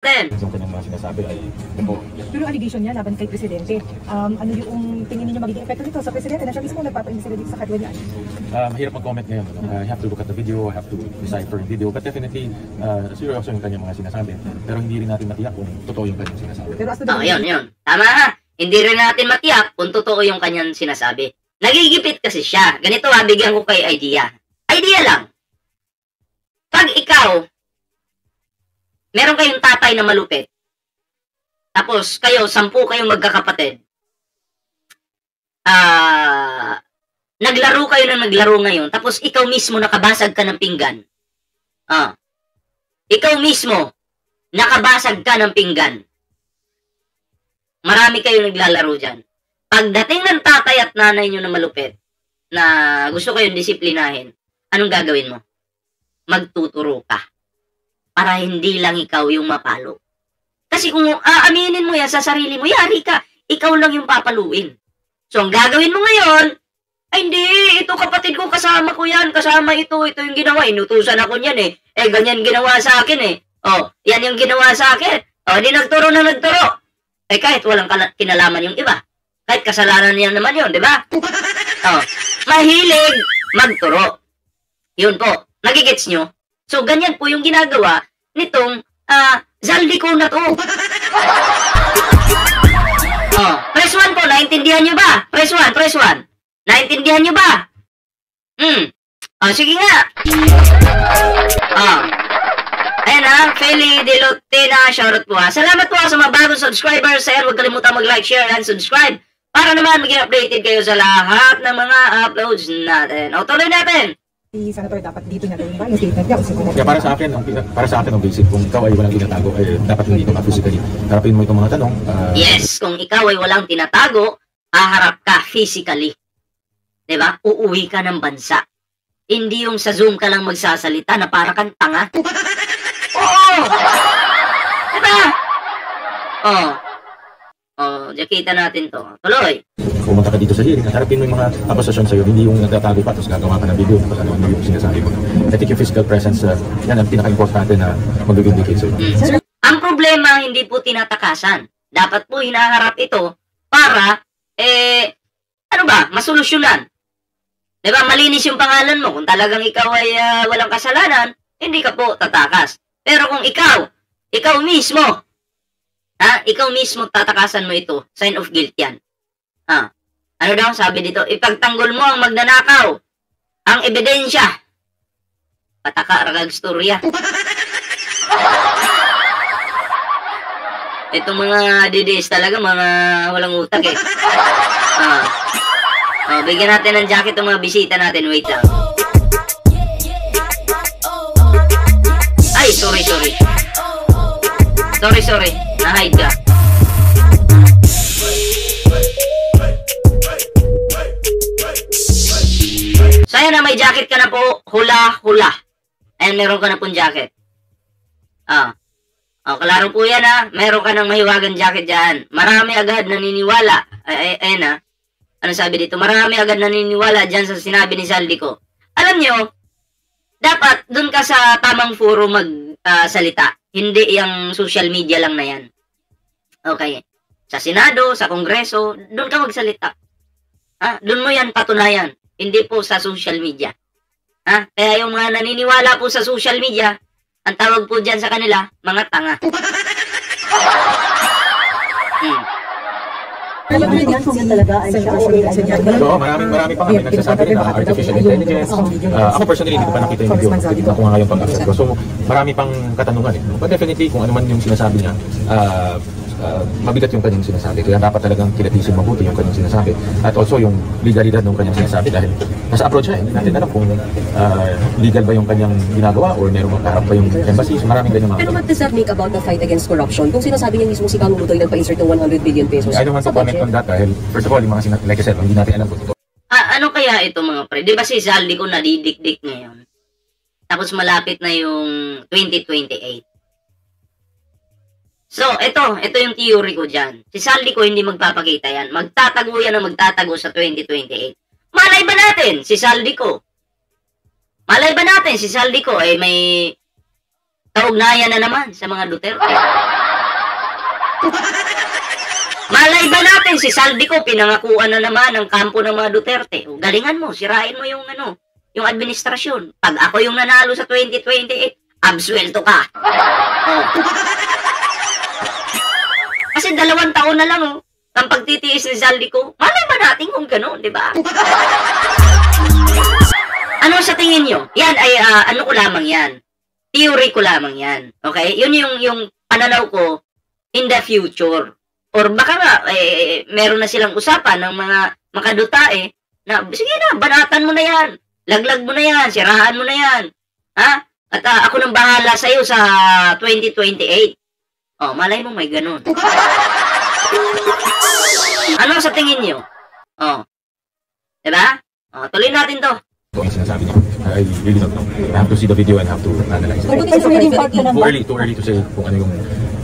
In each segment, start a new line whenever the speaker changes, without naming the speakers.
Yung kanyang mga sinasabi ay po.
Pero allegation niya laban kay Presidente. Ano yung tingin niyo magiging epekto nito sa Presidente na siya mismo nagpapaimbestiga dito sa katwa niya?
Mahirap mag-comment ngayon. I have to look at the video, I have to decipher yung video. But definitely, seryoso yung kanyang mga sinasabi. Pero hindi rin natin matiyak kung totoo yung kanyang sinasabi.
Pero
yun. Tama ha. Hindi rin natin matiyak kung totoo yung kanyang sinasabi. Nagigipit kasi siya. Ganito ha, bigyan ko kay idea. Idea lang. Pag ikaw, meron kayong tatay na malupit, tapos kayo, 10 kayong magkakapatid, naglaro kayo ng naglaro ngayon, tapos ikaw mismo nakabasag ka ng pinggan. Ikaw mismo, nakabasag ka ng pinggan. Marami kayo naglalaro dyan. Pagdating ng tatay at nanay nyo na malupit, na gusto kayong disiplinahin, anong gagawin mo? Magtuturo ka. Para hindi lang ikaw yung mapalo. Kasi kung aaminin mo yan sa sarili mo, yari ka. Ikaw lang yung papaluin. So, ang gagawin mo ngayon, ay hindi, ito kapatid ko, kasama ko yan, kasama ito yung ginawa. Inutusan ako niyan eh. Ganyan ginawa sa akin eh. Yan yung ginawa sa akin. Di nagturo na nagturo. Kahit walang kinalaman yung iba. Kahit kasalanan niya naman yun, di ba? Mahilig magturo. Yun po. Nagigets nyo? So, ganyan po yung ginagawa nitong Zaldico na to. Press 1 po, naintindihan nyo ba? Press 1. Naintindihan nyo ba? Sige nga. Ayan ha, Feli Delotina, shoutout po ha. Salamat po sa mga bagong subscribers. Sir, huwag kalimutan mag-like, share, and subscribe para naman maging updated kayo sa lahat ng mga uploads natin. Tuloy natin.
Si Senator dapat dito niya gawin ba yung statement niya?
Kaya para sa akin ang basic, kung ikaw ay walang tinatago, dapat hindi ito physically. Harapin mo itong mga tanong.
Yes, kung ikaw ay walang tinatago, haharap ka physically. Diba? Uuwi ka ng bansa. Hindi yung sa Zoom ka lang magsasalita na para kang tanga. Oo! Diba? Jakita natin to. Tuloy.
Pumunta ka dito sa hearing at harapin mo yung mga akusasyon sa'yo, hindi yung nagtatago pa tapos gagawa ka ng video tapos gagawa mo yung sinasabi mo. I think yung physical presence, yan ang pinaka-importante na mag-indicate sa'yo.
Ang problema, hindi po tinatakasan. Dapat po hinaharap ito para, masolusyonan. Diba, malinis yung pangalan mo. Kung talagang ikaw ay walang kasalanan, hindi ka po tatakas. Pero kung ikaw mismo, ikaw mismo tatakasan mo ito, sign of guilt yan. Ano daw sabi dito? Ipagtanggol mo ang magnanakaw. Ang ebidensya. Pataka ragag storya. Itong mga DDS talaga, mga walang utak eh. Bigyan natin ng jacket ng mga bisita natin. Wait lang. Ay, sorry. Sorry. Na-hide ka. So, ayan na, may jacket ka na po. Hula. Ayan, meron ka na pong jacket. Klaro po yan ha. Meron ka ng mahiwagang jacket dyan. Marami agad naniniwala. Ayan ha. Ano sabi dito? Marami agad naniniwala dyan sa sinabi ni Zaldico. Alam nyo, dapat dun ka sa tamang foro magsalita. Hindi yung social media lang na yan. Okay. Sa Senado, sa Kongreso, dun ka magsalita. Dun mo yan patunayan. Hindi po sa social media. Kaya yung mga naniniwala po sa social media, ang tawag po dyan sa kanila, mga tanga.
Pero ano yan kung yan talaga ay siya?
So, marami pa kami nagsasabi rin na artificial intelligence. Ako personally, hindi ko pa nakita yung video. Tignan ko nga ngayon pag-access ko. So, marami pang katanungan eh. But definitely, kung ano man yung sinasabi niya, mabigat yung kanyang sinasabi. Kaya dapat talagang kilatisin mabuti yung kanyang sinasabi. At also yung legalidad ng kanyang sinasabi dahil nasa abroad siya. Hindi natin alam kung legal ba yung kanyang ginagawa or meron magkaharap pa yung embassy. So maraming ganyan mga.
Pero what does that make about the fight against corruption? Kung sinasabi niya mismo si Kang Lutoy nagpa-insert ng 100 billion pesos.
I don't want to comment on that dahil first of all, yung mga like I said, hindi natin alam kung ito.
Ano kaya ito mga pre? Di ba si Zaldico nadidikdik ngayon? Tapos malapit na yung 2028. So, ito yung theory ko dyan. Si Zaldico hindi magpapakita yan. Magtatago yan na magtatago sa 2028. Malay ba natin si Zaldico? May kaugnayan na naman sa mga Duterte. Malay ba natin si Saldico pinangakuan na naman ang kampo ng mga Duterte? O, galingan mo, sirain mo yung yung administrasyon. Pag ako yung nanalo sa 2028, absuelto ka. Oh. Kasi 2 taon na lang ang pagtitiis ni Saldico. Malay ba natin kung gano'n, di ba? Ano sa tingin nyo? Yan ay ano ko lamang yan. Theory ko lamang yan. Okay? Yun yung pananaw ko in the future. Or baka nga, meron na silang usapan ng mga makadutae na, sige na, banatan mo na yan. Laglag mo na yan. Sirahan mo na yan. Ha? At ako nang bahala sa'yo sa 2028. Oh, malay mo may ganun. Ano sa tingin nyo? Oh. Diba? Oh, tuloy natin to.
Kung yung sinasabi niya, I really don't know. I have to see the video and have to analyze it. Too early to say kung ano yung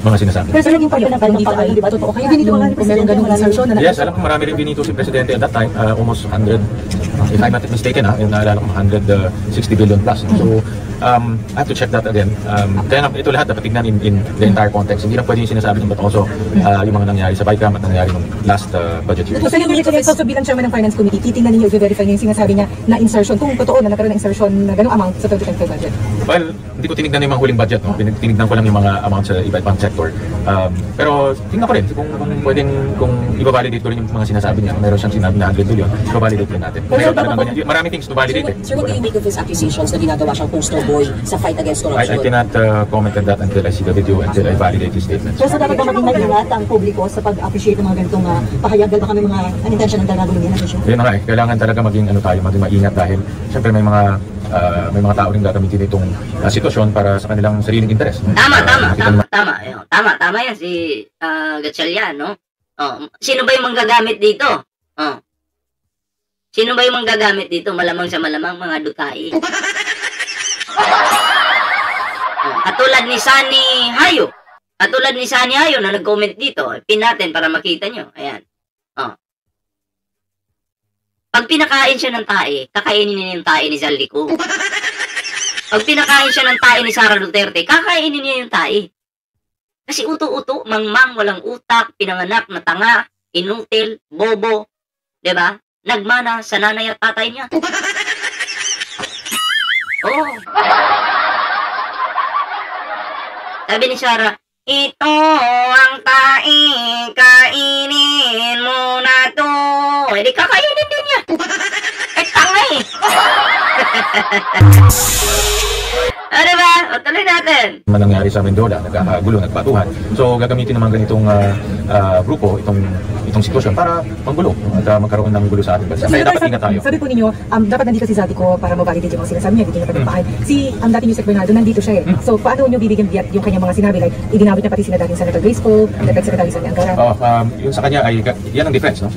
mga sinasabi.
Pero naging part na parang dito ay, di ba, totoo kaya binito mga kung meron ganung insertion na
yes, alam ko marami rin binito si Presidente at that time, almost 100, if I'm not mistaken yung naalala ko 160 billion plus. So, I have to check that again. Kaya nga, ito lahat dapat tignan in the entire context. Hindi lang pwede yung sinasabi ng but also yung mga nangyari sa BICAM at nangyari nung last budget year.
So, so bilang chairman ng Finance Committee, titingnan ninyo, i-verify niyo yung sinasabi niya na insertion, kung totoo na nagkaroon ng insertion na ganung amount sa 2025 budget.
Well, hindi ko tinignan yung mga huling budget. No? Tinignan ko lang yung mga amount sa iba-ibang sector. Pero tingnan ko rin kung pwedeng, kung i-validate ko rin yung mga sinasabi niya. Meron siyang sinabi na 100 billion, i-validate rin natin. Meron talagang ganyan. Maraming things to validate.
Sir, what do you make of his accusations na ginagawa siyang poster boy sa fight against corruption?
I cannot comment on that until I see the video, until I validate his statements.
So dapat ba maging maingat ang publiko sa pag-appreciate ng mga ganitong pahayag? Dahil baka may mga unintentional na gagawin din natin siya?
Yun na nga kailangan talaga maging maging maingat dahil siyempre may mga tao ring gagamitin itong sitwasyon para sa kanilang sariling interes.
Tama yan si Gatchalian, no? Oh, sino ba yung manggagamit dito? Oh. Sino ba yung manggagamit dito? Malamang sa malamang mga Dutai. Katulad ni Sunny Hayo. Katulad ni Sunny Hayo na nag-comment dito. Pin natin para makita nyo. Ayan. Oh. Pag pinakain siya ng tae, kakainin niya yung tae ni Saldico. Pag pinakain siya ng tae ni Sara Duterte, kakainin niya yung tae. Kasi uto-uto, mangmang, walang utak, pinanganak na tanga, inutil, bobo. Diba? Nagmana sa nanay at tatay niya. Oh. Sabi ni Sarah, ito ang tae, kainin mo na to. Hindi kakainin din niya. Tanga eh. Ano ba? O, tuloy natin.
Nangyari sa Mendola, nagkakagulo, nagpatuhan. So, gagamitin naman ganitong grupo, itong sitwasyon para manggulo at magkaroon ng gulo sa ating bansa. Kaya dapat ingat tayo.
Sabi po ninyo, dapat nandito si Saldico para ma-validate yung mga sinasabi niya, hindi niya pagpapahay. Si dating Yusek Bernardo, nandito siya eh. So, paano niyo bibigyan biyak yung kanyang mga sinabi? Like, iginabit niya pati sila dating Senator Grace Poe, dating Secretary Sani Angara.
Yung sa kanya ay, yan ang defense, no?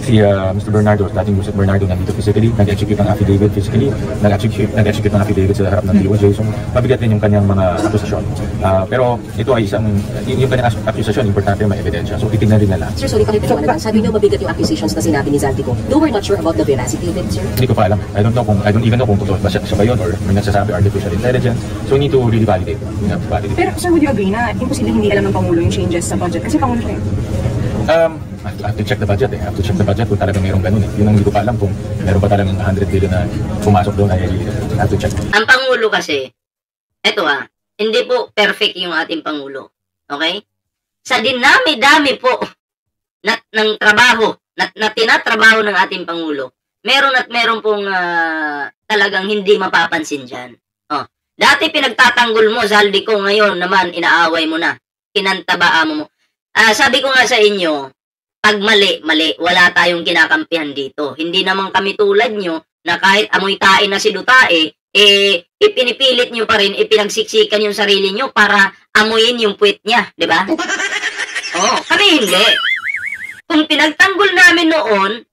Si Mr. Bernardo, dating Yusek Bernardo, nandito physically, nag-execute ng affidavit physically, nag-execute ng affidavit sa harap ng DOJ. So, mabigat din yung kanyang mga akusasyon. Pero ito ay yung kanyang akusasyon, importante may ebidensya. So, titignan din na lang.
Sir, sorry, sabi niyo mabigat yung accusations na sinabi ni Saldico. Though we're not sure about the veracity of it, sir.
Hindi ko pa alam. I don't even know kung totoo ba siya ba yun or may nagsasabi artificial intelligence. So, we need to really validate.
Pero sir, would you agree na imposible hindi alam ng Pangulo yung changes sa budget? Kasi Pangulo siya
I have to check the budget I have to check the budget kung talagang mayroong ganun eh. Yun ang hindi ko pa alam kung meron pa talagang 100 billion na pumasok doon. I have to check.
Ang Pangulo kasi, eto hindi po perfect yung ating Pangulo. Okay? Sa dinami-dami po ng trabaho na tinatrabaho ng ating Pangulo, meron pong talagang hindi mapapansin dyan. Oh. Dati pinagtatanggol mo, Saldico, ngayon naman inaaway mo na. Kinantabaan mo. Sabi ko nga sa inyo, pag mali, wala tayong kinakampihan dito. Hindi naman kami tulad nyo na kahit amoy tae na si Dutae, ipinipilit nyo pa rin, ipinagsiksikan yung sarili nyo para amuyin yung puwet niya, di ba? Oh, kami hindi. Kung pinagtanggol namin noon,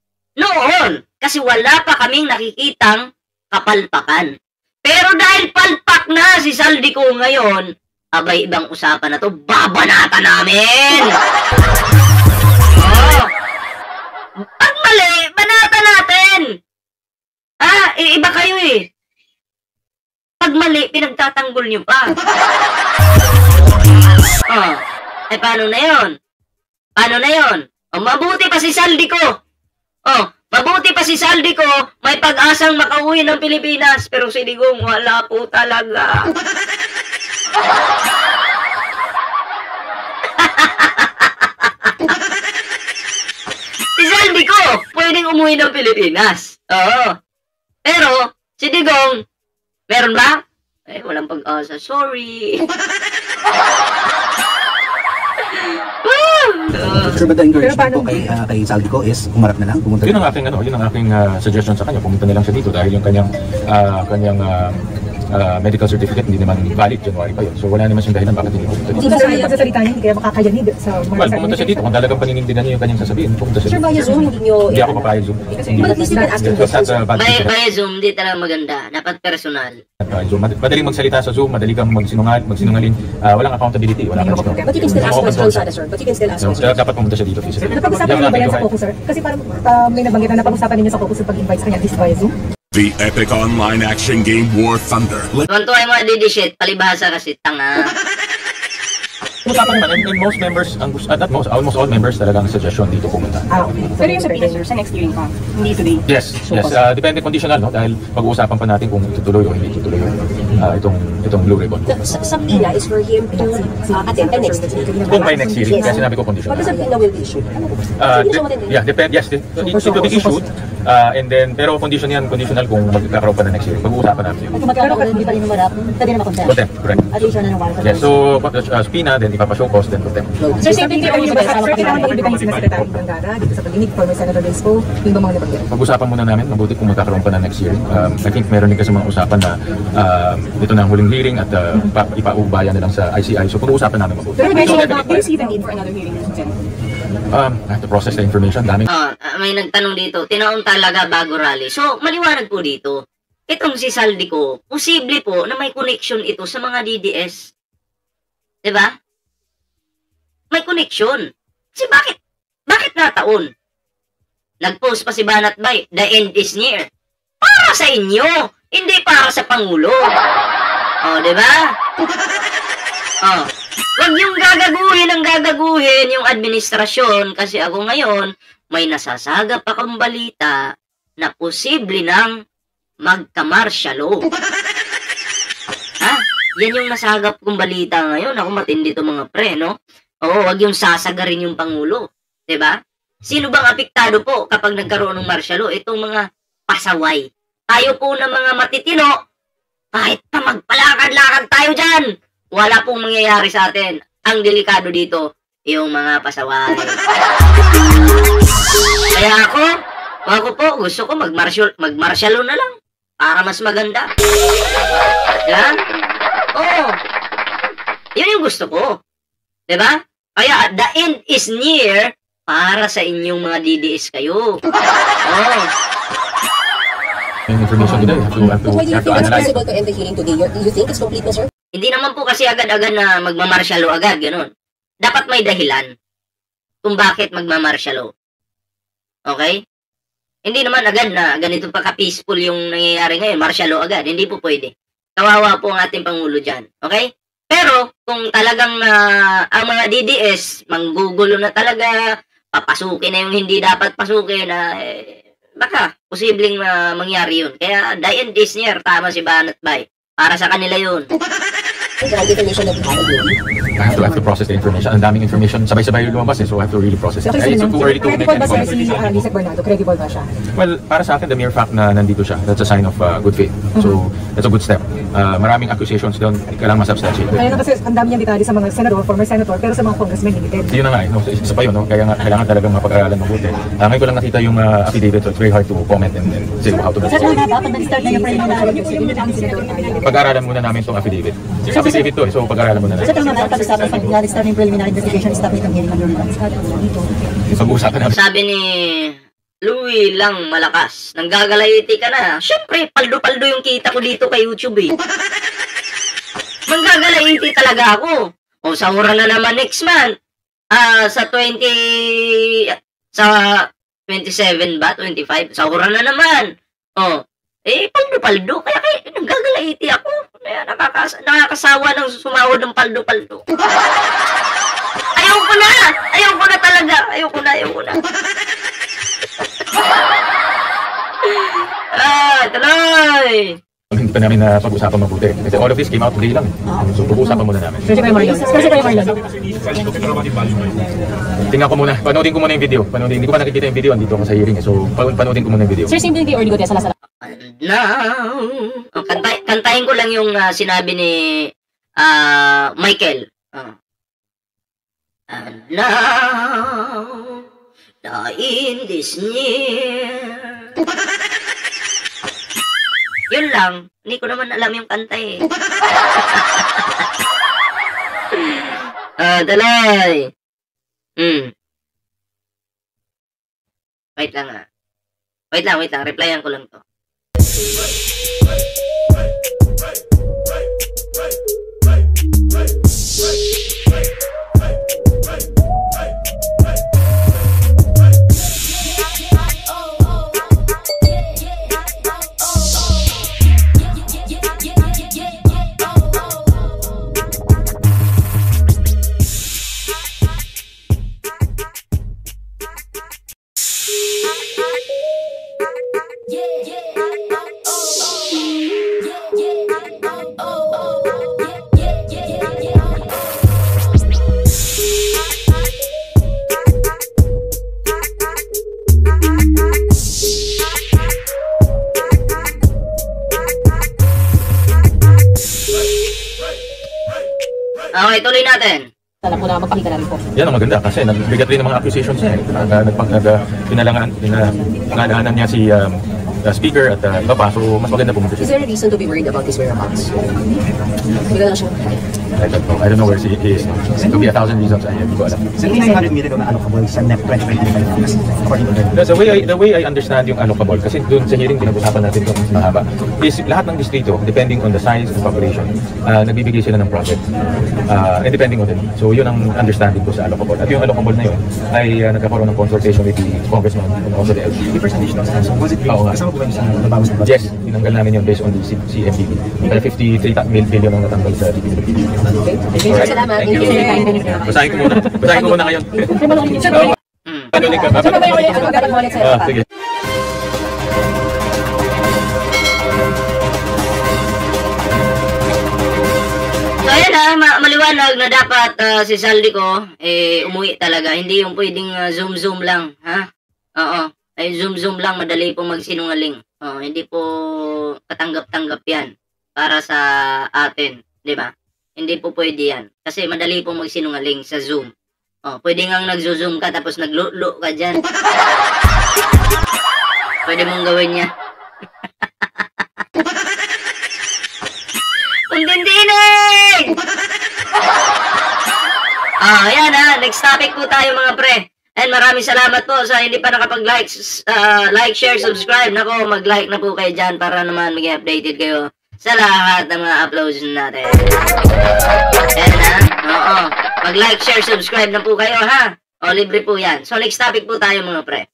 kasi wala pa kaming nakikitang kapalpakan. Pero dahil palpak na si Saldico ngayon, abay ibang usapan na to, babanata namin! Oh! Pag mali, banata natin! Iba kayo eh. Pag mali, pinagtatanggol nyo pa. Oh, paano na yun? Paano na yun? Oh, mabuti pa si Saldi ko. Oh, mabuti pa si Saldi ko, may pag-asang makauwi ng Pilipinas, pero si Digong wala po talaga. Si Saldi ko, pwedeng umuwi ng Pilipinas. Oo. Pero, si Digong, meron ba? Walang pag-asa. Sorry.
Sir, but the encouragement po kay Saldico is humarap na lang, pumunta
Yun ang aking suggestion sa kanya, pumunta na lang siya dito dahil yung kanyang medical certificate hindi naman valid, January pa yun. So wala naman siyang dahilan bakit hindi pumunta dito.
Hindi ba sa pagsasalita niya, hindi kaya makakayanig sa
Well, pumunta siya dito. Kung talagang paninindigan niya yung kanyang sasabihin, pumunta siya
Sir,
dito.
via Zoom, hindi nyo...
Hindi ako papayag Zoom.
But at least you can ask him
Because that's a bad picture.
By Zoom, di talaga maganda. Dapat personal.
Zoom. Madaling magsalita sa Zoom, madali kang magsinungaling, walang accountability, wala kang
But you can still ask questions, sir. But you can still ask
So,
questions.
dapat pumunta siya dito physically.
Napag-usapan niyo ba yan sa caucus, sir? Kasi parang may nabanggit na napag-usapan ninyo sa caucus yung pag-invite sa kanya, at least via Zoom.
The epic online action game War Thunder.
Tuwan-tuwa yung mga didishit, palibhasa kasi tanga.
Usapan naman, and most members, almost all members talagang suggestion dito pumunta.
Okay.
Pero yung sa Pinas, sir, sa next hearing pa, hindi today.
Yes. Depende conditional, no? Dahil pag-uusapan pa natin kung itutuloy o hindi itutuloy itong Blue Ribbon.
Sa PINA is for him to attend the next hearing.
Kung by next year, kaya sinabi ko conditional.
Pag sa PINA will be issued.
Yeah, depende. Yes, it will be issued. And then, pero conditional kung magkakaroon pa na next year. Pag-uusapan natin yun.
At kung magkakaroon, hindi pa rin umarap, pwede na makontempt.
Contempt, correct.
At issue na ng warrant.
Yes, so, PINA, then ipapashow cause, then contempt.
Sir, same thing kayo ba? Sir, kailangan mag-ibigay sila Secretary Gangara dito sa pag-inig, former Senator Reyesco, yung ba mga nabanggit?
Pag-usapan muna namin, mabuti kung magkakaroon pa na next year. I think meron din kasi mga usapan na ito na ang huling hearing at ipaubaya na lang sa ICI. So, pag-uusapan namin mabuti.
Pero medyo,
Do you see the need for another hearing, Sen?
I have to process the information. Daming
May nagtanong dito, tinaon talaga bago rally. So, maliwanag po dito. Itong si Saldi ko, posible po na may connection ito sa mga DDS. Diba? May connection. Kasi bakit nataon? Nag-post pa si Banat Bay, the end is near. Para sa inyo, hindi para sa Pangulo. Oh, diba? Oh. Huwag yung gagaguhin yung administrasyon kasi ako ngayon may nasasagap akong balita na posible nang magka-martial. Ha? Yan yung nasagap kong balita ngayon. Ako matindi to mga pre, no? Oo, huwag yung sasagarin yung Pangulo. Diba? Sino bang apektado po kapag nagkaroon ng martial law? Itong mga pasaway. Tayo po na mga matitino, kahit pa magpalakad-lakad tayo dyan, wala pong mangyayari sa atin. Ang delikado dito, yung mga pasaway. Kaya ako po, gusto ko mag-martial law na lang para mas maganda. Yan? Oo. Yun yung gusto ko. Diba? Kaya the end is near para sa inyong mga DDS kayo. Oh.
information today. Have
But why do you
to
think it's
analyze.
possible to end the hearing today? You think it's complete na, sir?
Hindi naman po kasi agad-agad na magmamartial law agad, gano'n. Dapat may dahilan kung bakit magmamartial law. Okay? Hindi naman agad na ganito pa ka-peaceful yung nangyayari ngayon, martial law agad. Hindi po pwede. Kawawa po ang ating Pangulo dyan. Okay? Pero, kung talagang ang mga DDS, manggugulo na talaga, papasukin na yung hindi dapat pasukin, baka, posibleng mangyari yun. Kaya, the end is near, tama si Banat Bay. Para sa kanila yun.
The information that we have
I have to process the information. Ang daming information, sabay-sabay yung lumabas so I have to really process it.
Okay,
It's too early to make
credible ba
any
sir si
comment.
Lisek Bernardo? Credible ba siya?
Well, para sa akin, the mere fact na nandito siya, that's a sign of good faith. So, that's a good step. Maraming accusations doon, kailangan masubstantiate.
Kaya na kasi ang dami niyang detalye sa mga senador, former senator, pero sa mga congressmen limited.
Yun na nga, no? Isa pa yun, no? Kaya nga, kailangan talagang mapag-aralan mabuti. Ngayon ko lang nakita yung affidavit, so it's very hard to comment and say how to do
Sir,
it.
dapat nag-start na yung preliminary investigation ng senador.
Pag-aralan muna namin itong affidavit. Yung affidavit to, so pag-aralan muna
Sir,
namin.
tama ba pag-start na yung preliminary investigation, start na yung hearing ng Lord dito.
Pag-uusapan namin.
Sabi ni Louie lang malakas, nang gagalayti ka na. Siyempre, paldo-paldo yung kita ko dito kay YouTube eh. Manggagalayti talaga ako. O, sahura na naman next month. Sa 27 ba? 25? Sahura na naman. O, paldo-paldo. Kaya nanggagalayti ako. Kaya nakakasawa ng sumahod ng paldo-paldo. Ayoko na! Ayoko na talaga! Ayoko na! Tuloy!
Hindi pa namin na pag-usapan mabuti. Kasi all of this came out today lang. So, pag-usapan muna namin.
Sir, kayo Marlon.
Tingnan ko muna. Panoodin ko muna yung video. Hindi ko pa nakikita yung video. Andito ako sa hearing. So, panoodin ko muna yung video.
Sir, same thing or ligot sa lasa.
Now, kantahin ko lang yung sinabi ni Michael. And now, in this year. Yun lang. Hindi ko naman alam yung kanta eh. Dalay. Wait lang. Replyan ko lang to. Okay, tuloy natin.
Alam ko na magpakita namin po.
Yan ang maganda kasi nagbigat rin ng mga accusations niya eh. Pinalanganan niya si speaker at iba pa. So, mas maganda pumunta
Is
siya.
there a reason to be worried about his whereabouts? Bigla lang siya.
I don't know where he is. It could be 1,000 reasons. Hindi ko alam.
Sir, 900 million ang allocable sa NEP 2025 according to them.
The way I understand yung allocable, kasi doon sa hearing pinag-usapan natin ito mas mahaba, is lahat ng distrito, depending on the size and population, nagbibigay sila ng project. And depending on the need. So yun ang understanding ko sa allocable. At yung allocable na yun ay nagkakaroon ng consultation with the congressman and also the LG.
The percentage loss, so was it
Oo nga.
kasama po ba yung sa nabawas na budget?
Yes, tinanggal namin yun based on the CMDB. Kaya 53 billion ang natanggal sa DPWP. Alright,
Salamat.
thank you. Basahin ko muna ngayon. Panonig ka ba? Sige.
So ayan maliwanag na dapat si Saldi ko umuwi talaga. Hindi yung pwedeng zoom lang, ha? Oo. Ay zoom lang, madali pong magsinungaling. Hindi po katanggap-tanggap 'yan para sa atin, 'di ba? Hindi po pwede 'yan. Kasi madali pong magsinungaling sa Zoom. Pwede ngang nagzo-zoom ka tapos naglulo ka diyan. Pwede mong gawin 'yan. Untindinig! Ayan next topic po tayo mga pre. And maraming salamat po sa hindi pa nakapag-like, like, share, subscribe. Nako, mag-like na po kayo dyan para naman maging updated kayo sa lahat ng mga uploads natin. Ayan mag-like, share, subscribe na po kayo ha. Libre po yan. So next topic po tayo mga pre.